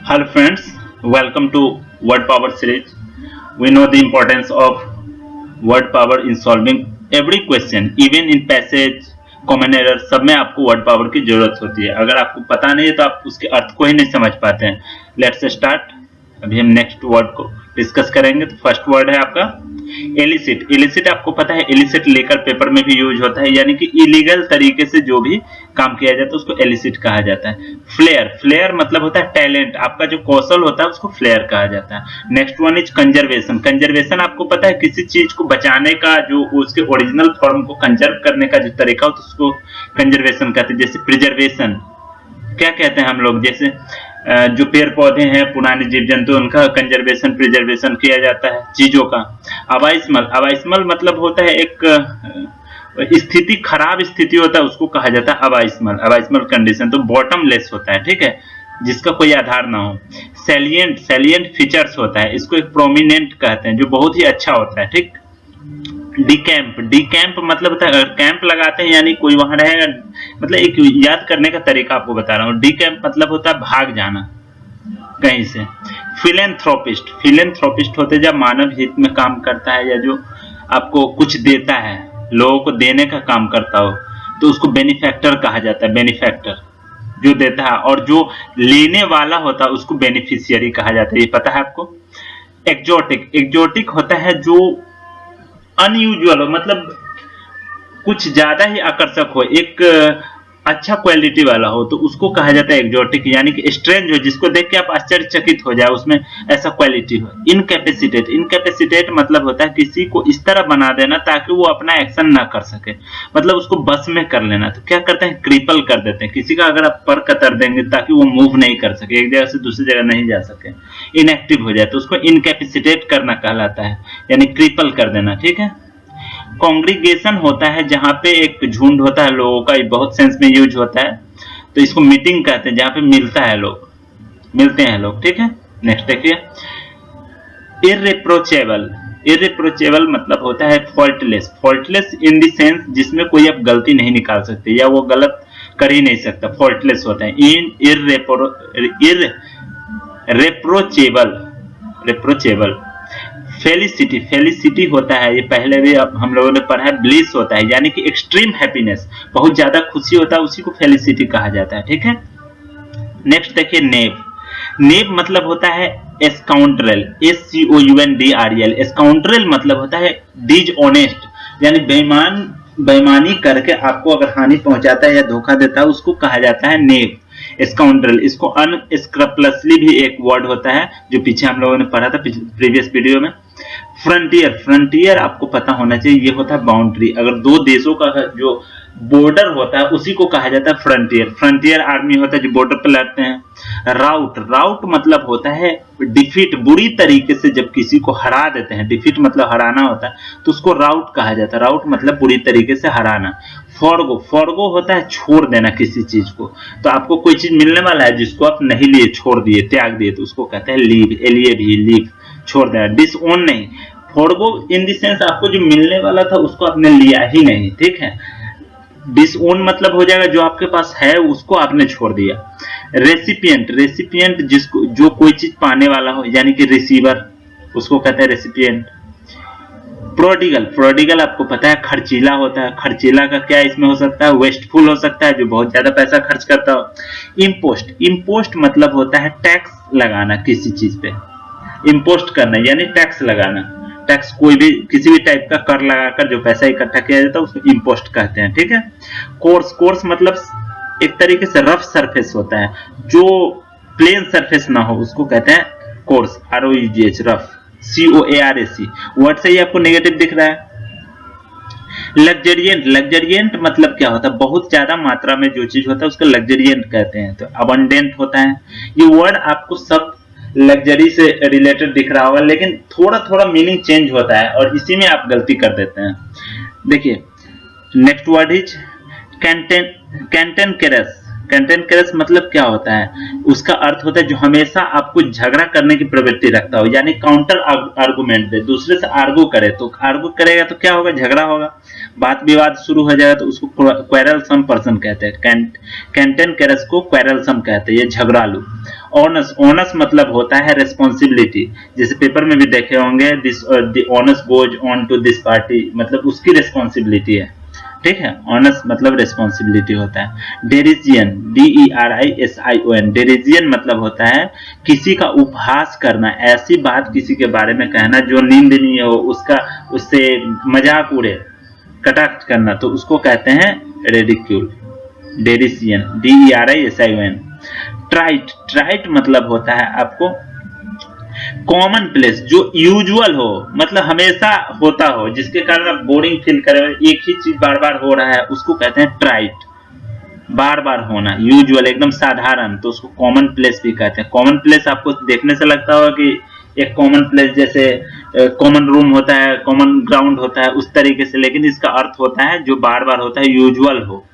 Hello friends, welcome to word power series. We know the importance of word power in solving every question, even in passage, common error, सब में आपको word power की जरूरत होती है. अगर आपको पता नहीं है तो आप उसके अर्थ को ही नहीं समझ पाते हैं. Let's start. अभी हम नेक्स्ट वर्ड को डिस्कस करेंगे. तो फर्स्ट वर्ड है आपका एलिसिट. एलिसिट आपको पता है एलिसिट लेकर पेपर में भी यूज होता है, यानी कि इलीगल तरीके से जो भी काम किया जाता है उसको एलिसिट कहा जाता है. फ्लेयर. फ्लेयर मतलब होता है टैलेंट, आपका जो कौशल होता है उसको फ्लेयर कहा जाता है. Next one is conservation. Conservation आपको पता है किसी चीज को बचाने का, जो उसके ओरिजिनल फॉर्म को कंजर्व करने का जो तरीका हो तो उसको कंजर्वेशन कहते हैं. जैसे प्रिजर्वेशन क्या कहते हैं हम लोग, जैसे जो पेड़ पौधे हैं पुराने जीव जंतु उनका कंजर्वेशन प्रिजर्वेशन किया जाता है चीजों का. अवाइस्मल. अवाइस्मल मतलब होता है एक स्थिति, खराब स्थिति होता है उसको कहा जाता है अवाइस्मल. अवाइस्मल कंडीशन तो बॉटमलेस होता है, ठीक है, जिसका कोई आधार ना हो. सैलिएंट. सैलिएंट फीचर्स होता है, इसको एक प्रोमिनेंट कहते हैं जो बहुत ही अच्छा होता है, ठीक. डिकैम्प. डिकैम्प मतलब होता है अगर कैंप लगाते हैं यानी कोई वहां रहेगा, मतलब एक याद करने का तरीका आपको बता रहा हूँ. डिकैम्प मतलब होता है भाग जाना कहीं से. फिलेंथ्रोपिस्ट. फिलेंथ्रोपिस्ट होते हैं जब मानव हित में काम करता है या जो आपको कुछ देता है, लोगों को देने का काम करता हो तो उसको बेनिफैक्टर कहा जाता है. बेनिफैक्टर जो देता है, और जो लेने वाला होता है उसको बेनिफिशियरी कहा जाता है. ये पता है आपको. एक्जोटिक. एक्जोटिक होता है जो अनयूजुअल हो, मतलब कुछ ज्यादा ही आकर्षक हो, एक अच्छा क्वालिटी वाला हो तो उसको कहा जाता है एक्जोटिक, यानी कि स्ट्रेंज हो, जिसको देख के आप आश्चर्यचकित हो जाए, उसमें ऐसा क्वालिटी हो. इनकैपेसिटेट. इनकैपेसिटेट मतलब होता है किसी को इस तरह बना देना ताकि वो अपना एक्शन ना कर सके, मतलब उसको बस में कर लेना. तो क्या करते हैं, क्रिपल कर देते हैं. किसी का अगर आप पर कतर देंगे ताकि वो मूव नहीं कर सके, एक जगह से दूसरी जगह नहीं जा सके, इनएक्टिव हो जाए, तो उसको इनकैपेसिटेट करना कहलाता है, यानी क्रिपल कर देना, ठीक है. कांग्रीगेशन होता है जहां पे एक झुंड होता है लोगों का, ये बहुत सेंस में यूज होता है, तो इसको मीटिंग कहते हैं, जहां पे मिलता है लोग, मिलते हैं लोग, ठीक है. नेक्स्ट देखिए इररिप्रोचेबल. इररिप्रोचेबल मतलब होता है faultless. Faultless in the sense जिसमें कोई आप गलती नहीं निकाल सकते या वो गलत कर ही नहीं सकता, फॉल्टलेस होता है. इररिप्रोचेबल. रिप्रोचेबल. फेलिसिटी. फेलिसिटी होता है, ये पहले भी हम लोगों ने पढ़ा है, ब्लिस होता है, यानी कि एक्सट्रीम हैप्पीनेस, बहुत ज्यादा खुशी होता है, उसी को फेलिसिटी कहा जाता है, ठीक है. नेक्स्ट देखिए नेव. नेव मतलब होता है स्काउंड्रेल. SCOUNDREL. स्काउंड्रेल मतलब होता है डिसऑनेस्ट, यानी बेईमान, बेईमानी करके आपको अगर हानि पहुंचाता है या धोखा देता है उसको कहा जाता है नेव, स्काउंड्रेल. इसको अनस्क्रपलसली भी एक वर्ड होता है जो पीछे हम लोगों ने पढ़ा था प्रीवियस वीडियो में. फ्रंटियर. फ्रंटियर आपको पता होना चाहिए, ये होता है बाउंड्री. अगर दो देशों का जो बॉर्डर होता है उसी को कहा जाता है फ्रंटियर. फ्रंटियर आर्मी होता है जो बॉर्डर पर लड़ते हैं. राउट. राउट मतलब होता है डिफीट, बुरी तरीके से जब किसी को हरा देते हैं, डिफीट मतलब हराना होता है, तो उसको राउट कहा जाता है. राउट मतलब बुरी तरीके से हराना. फॉरगो. फॉरगो होता है छोड़ देना किसी चीज को, तो आपको कोई चीज मिलने वाला है जिसको आप नहीं लिए, छोड़ दिए, त्याग दिए, तो उसको कहते हैं लीव. लीव छोड़ देना. डिसओन नहीं. फॉरगो इन द सेंस आपको जो मिलने वाला था उसको आपने लिया ही नहीं, ठीक है. डिसओन मतलब हो जाएगा जो आपके पास है उसको आपने छोड़ दिया. रेसिपिएंट. रेसिपिएंट जिसको, जो कोई चीज पाने वाला हो, यानी कि रिसीवर, उसको कहते हैं रेसिपिएंट. प्रोडिगल. प्रोडिगल आपको पता है खर्चीला होता है. खर्चीला का क्या इसमें हो सकता है, वेस्टफुल हो सकता है, जो बहुत ज्यादा पैसा खर्च करता हो. इम्पोस्ट. इम्पोस्ट मतलब होता है टैक्स लगाना किसी चीज पे, इम्पोस्ट करना यानी टैक्स लगाना. टैक्स कोई भी किसी भी टाइप का कर लगाकर जो पैसा इकट्ठा किया जाता है उसको इम्पोस्ट कहते हैं, ठीक है. कोर्स. कोर्स मतलब एक तरीके से रफ सरफेस होता है, जो प्लेन सरफेस ना हो उसको कहते हैं course. ROUGH rough. COARAC. Word से ही आपको नेगेटिव दिख रहा है. लग्जरियंट. लग्जरियंट मतलब क्या होता है, बहुत ज्यादा मात्रा में जो चीज होता है उसको लग्जरियंट कहते हैं. तो अबंडेंट होता है. ये वर्ड आपको सब लग्जरी से रिलेटेड दिख रहा होगा, लेकिन थोड़ा थोड़ा मीनिंग चेंज होता है और इसी में आप गलती कर देते हैं. देखिए नेक्स्ट वर्ड इज कैंटेनकेरस. कैंटेनकेरस मतलब क्या होता है, उसका अर्थ होता है जो हमेशा आपको झगड़ा करने की प्रवृत्ति रखता हो, यानी काउंटर आर्गुमेंट दे, दूसरे से आर्गू करे, तो आर्गू करेगा तो क्या होगा, झगड़ा होगा. बात विवाद शुरू हो जाएगा तो उसको क्वेरलसम पर्सन कहते हैं। कैंटेनकरस को क्वेरलसम कहते हैं, ये झगड़ालू। ऑनस, ऑनस मतलब होता है रेस्पॉन्सिबिलिटी, जैसे पेपर में भी देखे होंगे, this the onus goes on to this party, मतलब उसकी रेस्पॉन्सिबिलिटी है, ठीक है। ऑनस मतलब रेस्पॉन्सिबिलिटी होता है। डेरिजियन, DERISION, डेरिजियन मतलब होता है किसी का उपहास करना, ऐसी बात किसी के बारे में कहना जो निंदनीय हो, उसका उससे मजाक उड़े, कटाक्ष करना, तो उसको कहते हैं रेडिक्यूल। डेरिजियन, DERISION। ट्राइट, ट्राइट मतलब होता है आपको कॉमन प्लेस, जो यूजुअल हो, मतलब हमेशा होता हो, जिसके कारण आप बोरिंग फील करें, एक ही चीज बार बार हो रहा है, उसको कहते हैं ट्राइट। बार बार होना, यूजुअल, एकदम साधारण, तो उसको कॉमन प्लेस भी कहते हैं। कॉमन प्लेस आपको देखने से लगता होगा कि एक कॉमन प्लेस जैसे कॉमन रूम होता है, कॉमन ग्राउंड होता है, उस तरीके से, लेकिन इसका अर्थ होता है जो बार बार होता है, यूजुअल हो,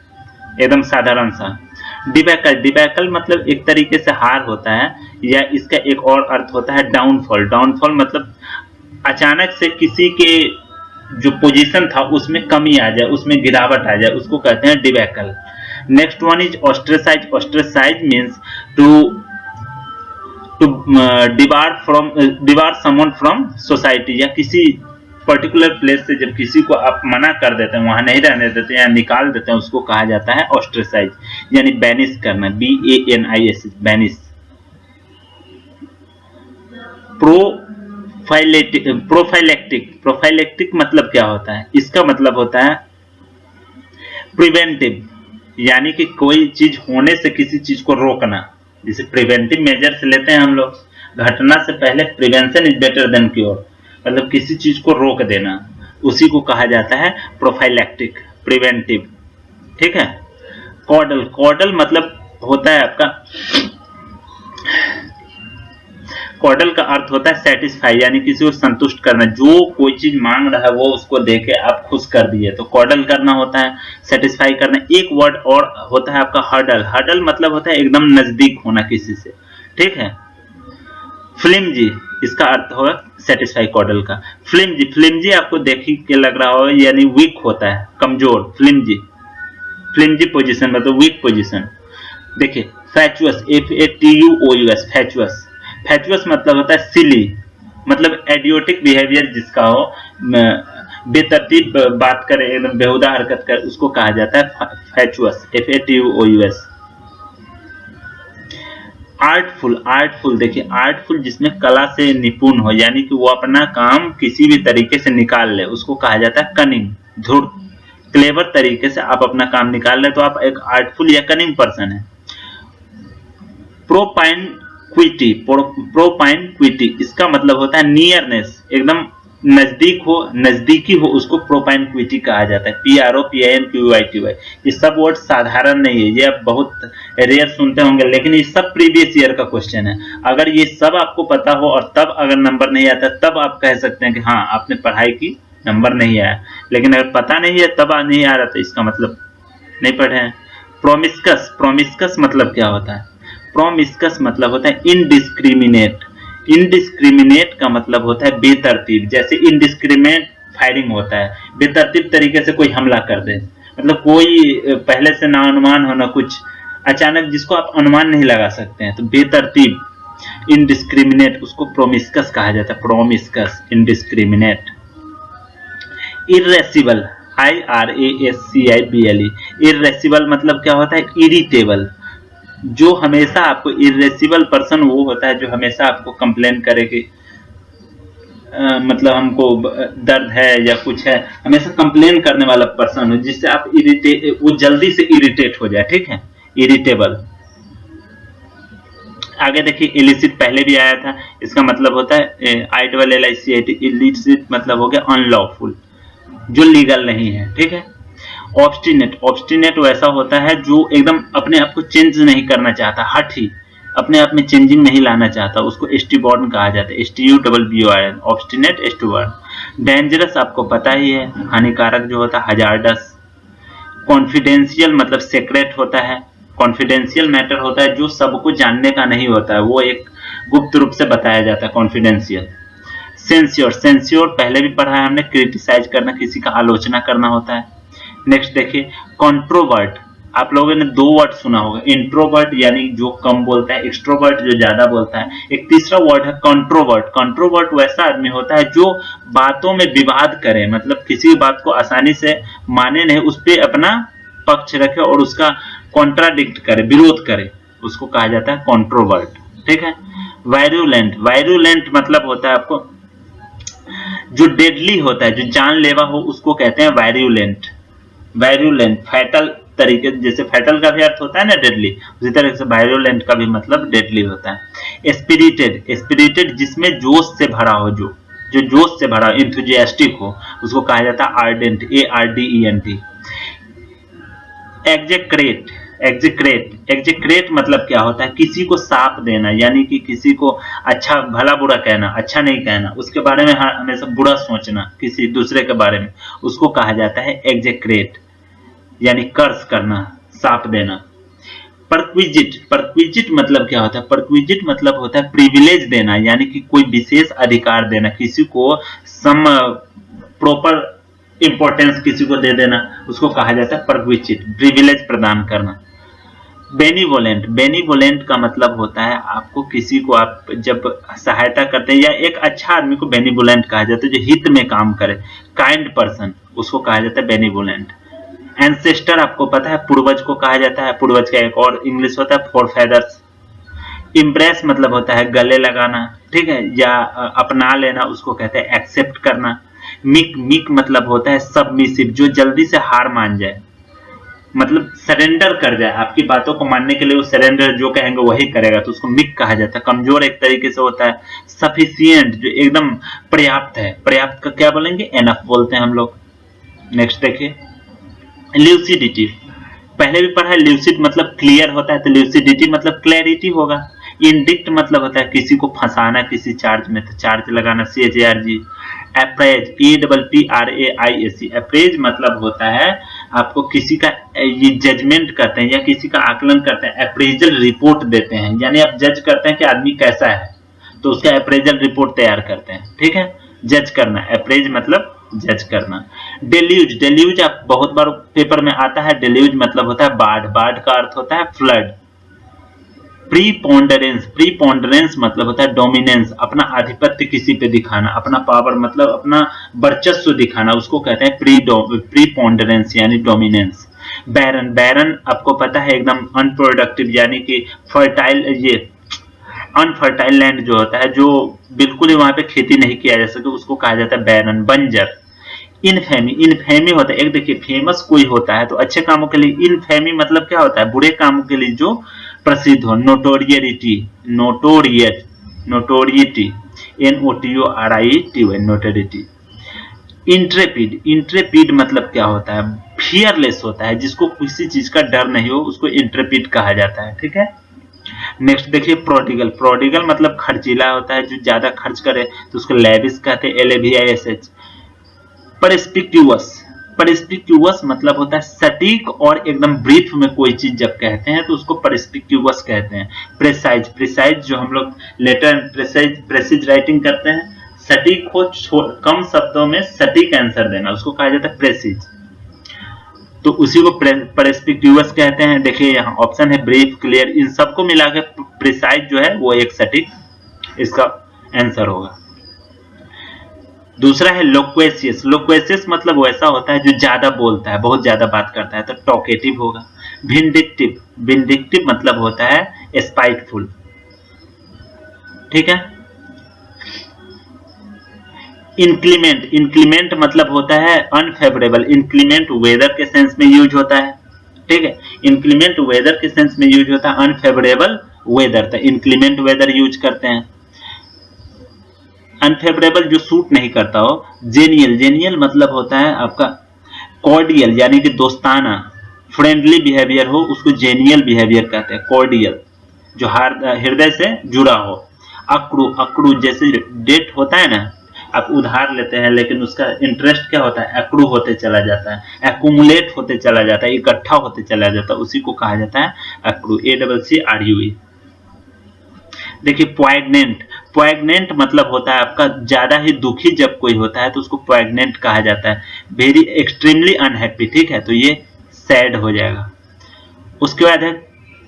एकदम साधारण सा। डिबैकल, डिबैकल मतलब एक तरीके से हार होता है, या इसका एक और अर्थ होता है डाउनफॉल। डाउनफॉल मतलब अचानक से किसी के जो पोजीशन था उसमें कमी आ जाए, उसमें गिरावट आ जाए, उसको कहते हैं debacle. Next one is ostracise. Ostracise means to debar someone from society, या किसी पर्टिकुलर प्लेस से जब किसी को आप मना कर देते हैं, वहां नहीं रहने देते या निकाल देते हैं, उसको कहा जाता है ऑस्ट्रेसाइज, यानी बैनिश करना, BANIS, बैनिश। प्रोफाइलेक्टिक, प्रोफाइलेक्टिक मतलब क्या होता है? इसका मतलब होता है प्रिवेंटिव, यानी कि कोई चीज होने से किसी चीज को रोकना, जिसे प्रिवेंटिव मेजर्स लेते हैं हम लोग, घटना से पहले prevention is better than cure, मतलब किसी चीज को रोक देना, उसी को कहा जाता है प्रोफाइलेक्टिक, प्रिवेंटिव, ठीक है। कॉडल, कॉडल मतलब होता है आपका, कॉडल का अर्थ होता है सेटिस्फाई, यानी किसी को संतुष्ट करना, जो कोई चीज मांग रहा है वो उसको देके आप खुश कर दिए, तो कॉडल करना होता है, सेटिस्फाई करना। एक वर्ड और होता है आपका हर्डल। हर्डल मतलब होता है एकदम नजदीक होना किसी से, ठीक है। फ्लिमजी, इसका अर्थ होगा सेटिस्फाई कॉडल का। फ्लिमजी, फ्लिमजी आपको देख के लग रहा हो, यानी वीक होता है, कमजोर, फ्लिमजी, फ्लिमजी पोजीशन मतलब वीक पोजीशन। देखिए फैचुअस, FATUOUS, फैचुअस, फैचुअस मतलब होता है सिली, मतलब एडियोटिक बिहेवियर जिसका हो, बेतरतीब बात करे, एकदम बेहुदा हरकत करे, उसको कहा जाता है फैचुअस, FATUOUS। आर्टफुल, आर्टफुल देखिए, आर्टफुल जिसमें कला से निपुण हो, यानी कि वो अपना काम किसी भी तरीके से निकाल ले, उसको कहा जाता है कनिंग, धूर्त, क्लेवर तरीके से आप अपना काम निकाल ले तो आप एक आर्टफुल या कनिंग पर्सन है। प्रोपाइनक्विटी, प्रोपाइनक्विटी इसका मतलब होता है नियरनेस, एकदम नजदीक हो, नजदीकी हो, उसको प्रोपाइनक्विटी कहा जाता है, PROPINQUITY। ये सब वर्ड साधारण नहीं है, ये आप बहुत रेयर सुनते होंगे, लेकिन ये सब प्रीवियस ईयर का क्वेश्चन है। अगर ये सब आपको पता हो और तब अगर नंबर नहीं आता, तब आप कह सकते हैं कि हाँ आपने पढ़ाई की, नंबर नहीं आया। लेकिन अगर पता नहीं है तब नहीं आ रहा, तो इसका मतलब नहीं पढ़े हैं। प्रोमिस्कस, प्रोमिस्कस मतलब क्या होता है? प्रोमिस्कस मतलब होता है इनडिस्क्रिमिनेट। इनडिस्क्रिमिनेट का मतलब होता है बेतरतीब, जैसे इनडिस्क्रिमिनेट फायरिंग होता है, बेतरतीब तरीके से कोई हमला कर दे, मतलब कोई पहले से ना अनुमान होना, कुछ अचानक जिसको आप अनुमान नहीं लगा सकते हैं, तो बेतरतीब, इनडिस्क्रिमिनेट, उसको प्रोमिस्कस कहा जाता है, प्रोमिस्कस, इनडिस्क्रिमिनेट। इर्रेसिबल, IRASCIBLE, इर्रेसिबल मतलब क्या होता है? इरिटेबल, जो हमेशा आपको, इरेसिबल पर्सन वो होता है जो हमेशा आपको कंप्लेन करे कि मतलब हमको दर्द है या कुछ है, हमेशा कंप्लेन करने वाला पर्सन हो, जिससे आप वो जल्दी से इरिटेट हो जाए, ठीक है, इरिटेबल। आगे देखिए इलिसिट, पहले भी आया था, इसका मतलब होता है ILLICIT, इलिसिट मतलब हो गया अनलॉफुल, जो लीगल नहीं है, ठीक है। ऑब्स्टिनेट, ऑब्स्टिनेट वैसा होता है जो एकदम अपने आप को चेंज नहीं करना चाहता, हठी, अपने आप में चेंजिंग नहीं लाना चाहता, उसको स्टूबॉर्न कहा जाता है, STUBBORN, ऑब्स्टिनेट, स्टूबॉर्न। डेंजरस आपको पता ही है, हानिकारक जो होता है, हजार्डस। कॉन्फिडेंशियल मतलब सीक्रेट होता है, कॉन्फिडेंशियल मैटर होता है जो सबको जानने का नहीं होता है, वो एक गुप्त रूप से बताया जाता है, कॉन्फिडेंशियल। सेंस्योर, सेंस्योर पहले भी पढ़ा है हमने, क्रिटिसाइज करना, किसी का आलोचना करना होता है। नेक्स्ट देखिए कंट्रोवर्ट, आप लोगों ने दो वर्ड सुना होगा, इंट्रोवर्ट यानी जो कम बोलता है, एक्सट्रोवर्ट जो ज्यादा बोलता है। एक तीसरा वर्ड है कंट्रोवर्ट। कंट्रोवर्ट वैसा आदमी होता है जो बातों में विवाद करे, मतलब किसी बात को आसानी से माने नहीं, उस पर अपना पक्ष रखे और उसका कॉन्ट्राडिक्ट करे, विरोध करे, उसको कहा जाता है कंट्रोवर्ट। ठीक है। वायरुलेंट, वायरुलेंट मतलब होता है आपको जो डेडली होता है, जो जानलेवा हो, उसको कहते हैं वायरुलेंट। वायरुलेंट फैटल तरीके, जैसे फैटल का भी अर्थ होता है ना डेडली, उसी तरह से वायरुलेंट का भी मतलब डेडली होता है। स्पिरिटेड, स्पिरिटेड जिसमें जोश से भरा हो, जो जोश से भरा, इंथुजियास्टिक हो, उसको कहा जाता है आर्डेंट, ARDENT। एग्जेक्रेट, एग्जेक्रेट, एग्जेक्रेट मतलब क्या होता है, किसी को साप देना, यानी कि किसी को अच्छा भला बुरा कहना, अच्छा नहीं कहना, उसके बारे में हमेशा बुरा सोचना किसी दूसरे के बारे में, उसको कहा जाता है एग्जेक्रेट, यानी कर्स करना, साप देना। परक्विजिट, परक्विजिट मतलब क्या होता है, परक्विजिट मतलब होता है प्रिविलेज देना, यानी कि कोई विशेष अधिकार देना, किसी को सम प्रॉपर इंपॉर्टेंस किसी को दे देना, उसको कहा जाता है परक्विजिट, प्रिविलेज प्रदान करना। बेनीवोलेंट, बेनीवोलेंट का मतलब होता है आपको किसी को आप जब सहायता करते हैं, या एक अच्छा आदमी को बेनीवोलेंट कहा जाता है जो हित में काम करे, काइंड पर्सन, उसको कहा जाता है बेनीवोलेंट। एंसेस्टर आपको पता है पूर्वज को कहा जाता है, पूर्वज का एक और इंग्लिश होता है फोरफेदर्स। इम्प्रेस मतलब होता है गले लगाना, ठीक है, या अपना लेना, उसको कहते हैं एक्सेप्ट करना। मिक, मिक मतलब होता है सबमिसिव, जो जल्दी से हार मान जाए, मतलब सरेंडर कर जाए, आपकी बातों को मानने के लिए वो सरेंडर, जो कहेंगे वही करेगा, तो उसको मिक कहा जाता है। कमजोर एक तरीके से होता है। सफिशिएंट जो एकदम पर्याप्त है, पर्याप्त का क्या बोलेंगे, एनफ बोलते हैं हम लोग। नेक्स्ट देखिए ल्यूसिडिटी, पहले भी पढ़ा है, ल्यूसिड मतलब क्लियर होता है, तो ल्यूसिडिटी मतलब क्लैरिटी होगा। इंडिक्ट मतलब होता है किसी को फंसाना किसी चार्ज में, तो चार्ज लगाना, CHARG। अप्रेज, APPRAISE, अप्रेज मतलब होता है आपको किसी का ये जजमेंट करते हैं या किसी का आकलन करते हैं, अप्रेजल रिपोर्ट देते हैं, यानी आप जज करते हैं कि आदमी कैसा है, तो उसका अप्रेजल रिपोर्ट तैयार करते हैं। ठीक है, जज करना, अप्रेज मतलब जज करना। डेल्यूज, डेल्यूज आप बहुत बार पेपर में आता है, डेल्यूज मतलब होता है बाढ़, बाढ़ का अर्थ होता है फ्लड। प्रीपोंडरेंस, प्रीपोंडरेंस मतलब होता है डोमिनेंस, अपना आधिपत्य किसी पे दिखाना, अपना पावर मतलब अपना वर्चस्व दिखाना, उसको कहते हैं प्रीपोंडरेंस यानी डोमिनेंस। बैरन, बैरन आपको पता है एकदम अनप्रोडक्टिव, यानी कि फर्टाइल, ये अनफर्टाइल लैंड जो होता है, जो बिल्कुल ही वहां पे खेती नहीं किया जा सके, उसको कहा जाता है बैरन, बंजर। इनफेमी, इनफेमी होता है एक, देखिए फेमस कोई होता है तो अच्छे कामों के लिए, इनफेमी मतलब क्या होता है, बुरे कामों के लिए जो प्रसिद्ध हो। नोटोरियरिटी, नोटोरियट, नोटोरियटी, NOTORIETY, नोटोरिटी। इंट्रेपिड, इंट्रेपिड मतलब क्या होता है, फियरलेस होता है, जिसको किसी चीज का डर नहीं हो, उसको इंट्रेपिड कहा जाता है। ठीक है। नेक्स्ट देखिए प्रोडिगल, प्रोडिगल मतलब खर्चीला होता है, जो ज्यादा खर्च करे, तो उसको लेविश कहते हैं, LAVISH। परस्पिक्यूअस, परस्पिक्यूअस मतलब होता है सटीक और एकदम ब्रीफ में कोई चीज जब कहते हैं तो उसको परस्पिक्यूअस कहते हैं। प्रेसाइज, प्रेसाइज जो हम लोग लेटर प्रेसाइज, प्रेसिज राइटिंग करते हैं, सटीक हो, कम शब्दों में सटीक आंसर देना, उसको कहा जाता है प्रेसिज, तो उसी को परस्पिक्यूअस कहते हैं। देखिए यहाँ ऑप्शन है ब्रीफ, क्लियर, इन सबको मिला के प्रिसाइज जो है वो एक सटीक इसका आंसर होगा। दूसरा है लोक्वेशियस, लोक्वेशियस मतलब वैसा होता है जो ज्यादा बोलता है, बहुत ज्यादा बात करता है, तो टॉकेटिव होगा। विंडिक्टिव, विंडिक्टिव मतलब होता है स्पाइटफुल। ठीक है। इंक्लीमेंट, इंक्लीमेंट मतलब होता है अनफेवरेबल, इंक्लीमेंट वेदर के सेंस में यूज होता है। ठीक है, इंक्लीमेंट वेदर के सेंस में यूज होता है, अनफेवरेबल वेदर, तो इंक्लीमेंट वेदर यूज करते हैं। अनफेवरेबल जो सूट नहीं करता हो। जेनियल, जेनियल मतलब होता है आपका कॉर्डियल, यानी कि दोस्ताना, फ्रेंडली बिहेवियर हो, उसको जेनियल बिहेवियर कहते हैं। कॉर्डियल जो हृदय से जुड़ा हो। अक्रू, अक्रू जैसे डेट होता है ना, आप उधार लेते हैं लेकिन उसका इंटरेस्ट क्या होता है, एक्रू होते चला जाता है, एक्यूमुलेट होते चला जाता है, इकट्ठा होते चला जाता है, उसी को कहा जाता है एक्रू, ACCRUE। देखिए पोइग्नेंट, पोइग्नेंट मतलब होता है आपका ज्यादा ही दुखी जब कोई होता है तो उसको पोइग्नेंट कहा जाता है। वेरी एक्सट्रीमली अनहैप्पी, ठीक है, तो ये सैड हो जाएगा। उसके बाद है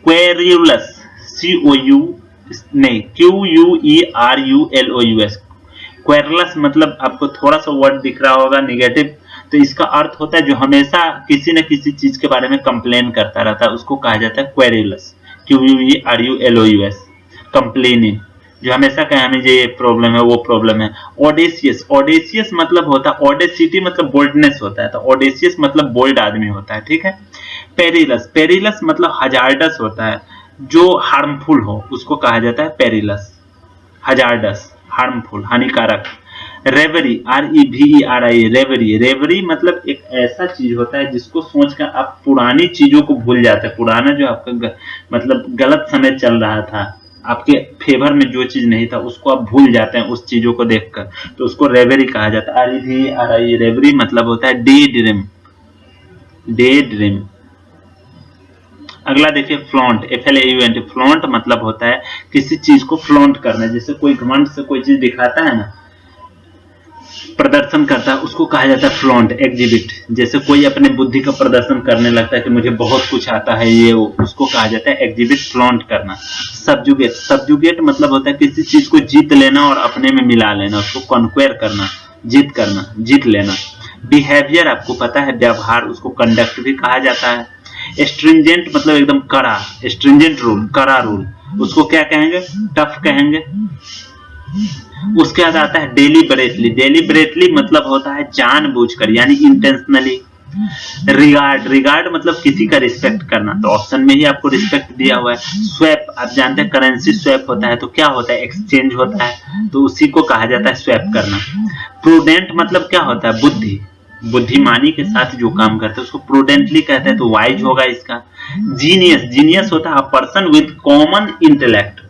क्वेरुलस, QUERULOUS। क्वेरुलस मतलब आपको थोड़ा सा वर्ड दिख रहा होगा नेगेटिव, तो इसका अर्थ होता है जो हमेशा किसी न किसी चीज के बारे में कंप्लेन करता रहता है, उसको कहा जाता है क्वेरुलस, QUERULOUS, कंप्लेनिंग, जो हमेशा कहे हमें ये प्रॉब्लम है वो प्रॉब्लम है। ऑडेसियस, ऑडेसियस मतलब होता है, ऑडेसिटी मतलब बोल्डनेस होता है, तो ऑडेसियस मतलब बोल्ड आदमी होता है, ठीक है। पेरिलस, पेरिलस मतलब हजार्डस होता है, जो हार्मफुल हो उसको कहा जाता है पेरिलस, हजार्डस, हार्मफुल, हानिकारक। रेवरी, REVERI, रेवरी, रेवरी मतलब एक ऐसा चीज होता है जिसको सोचकर आप पुरानी चीजों को भूल जाते हैं, पुराना जो आपका मतलब गलत समय चल रहा था, आपके फेवर में जो चीज नहीं था उसको आप भूल जाते हैं उस चीजों को देखकर, तो उसको रेवरी कहा जाता है। REVERI, रेवरी मतलब होता है डे ड्रीम, डे ड्रीम। अगला देखिए फ्लॉन्ट, FLAUNT, फ्लॉन्ट मतलब होता है किसी चीज को फ्लॉन्ट करना, जैसे कोई घमंड से कोई चीज दिखाता है ना, प्रदर्शन करता है, उसको कहा जाता है फ्लॉन्ट, एग्जिबिट। जैसे कोई अपने बुद्धि का प्रदर्शन करने लगता है कि मुझे बहुत कुछ आता है ये वो, उसको कहा जाता है एग्जिबिट, फ्लॉन्ट करना। सबजुगेट, सबजुगेट मतलब होता है किसी चीज को जीत लेना और अपने में मिला लेना, उसको कॉन्क्वेयर करना, जीत करना, जीत लेना। बिहेवियर आपको पता है व्यवहार, उसको कंडक्ट भी कहा जाता है। स्ट्रिंजेंट मतलब एकदम कड़ा, स्ट्रिंजेंट रूल, कड़ा रूल, उसको क्या कहेंगे, टफ कहेंगे। उसके बाद आता है डेलिबरेटली, डेलिबरेटली मतलब होता है जानबूझकर यानी इंटेंशनली। रिगार्ड, रिगार्ड मतलब किसी का रिस्पेक्ट करना, तो ऑप्शन में ही आपको रिस्पेक्ट दिया हुआ है। स्वैप, आप जानते हैं करेंसी स्वैप होता है, तो क्या होता है, एक्सचेंज होता है, तो उसी को कहा जाता है स्वैप करना। प्रूडेंट मतलब क्या होता है, बुद्धि, बुद्धिमानी के साथ जो काम करते हैं उसको प्रूडेंटली कहते हैं, तो वाइज होगा इसका। जीनियस, जीनियस होता है person with common intellect,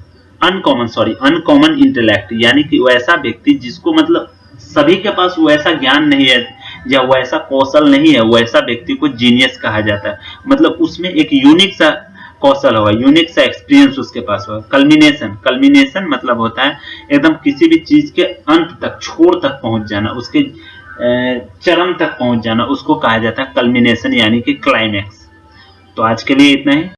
uncommon intellect, यानी कि वैसा व्यक्ति जिसको मतलब सभी के पास वैसा ज्ञान नहीं है या वैसा कौशल नहीं है, वैसा व्यक्ति को जीनियस कहा जाता है। मतलब उसमें एक यूनिक सा कौशल होगा, यूनिक सा एक्सपीरियंस उसके पास होगा। कल्मिनेशन, कल्मिनेशन मतलब होता है एकदम किसी भी चीज के अंत तक, छोर तक पहुंच जाना, उसके चरम तक पहुंच जाना, उसको कहा जाता है कल्मिनेशन यानी कि क्लाइमैक्स। तो आज के लिए इतना ही।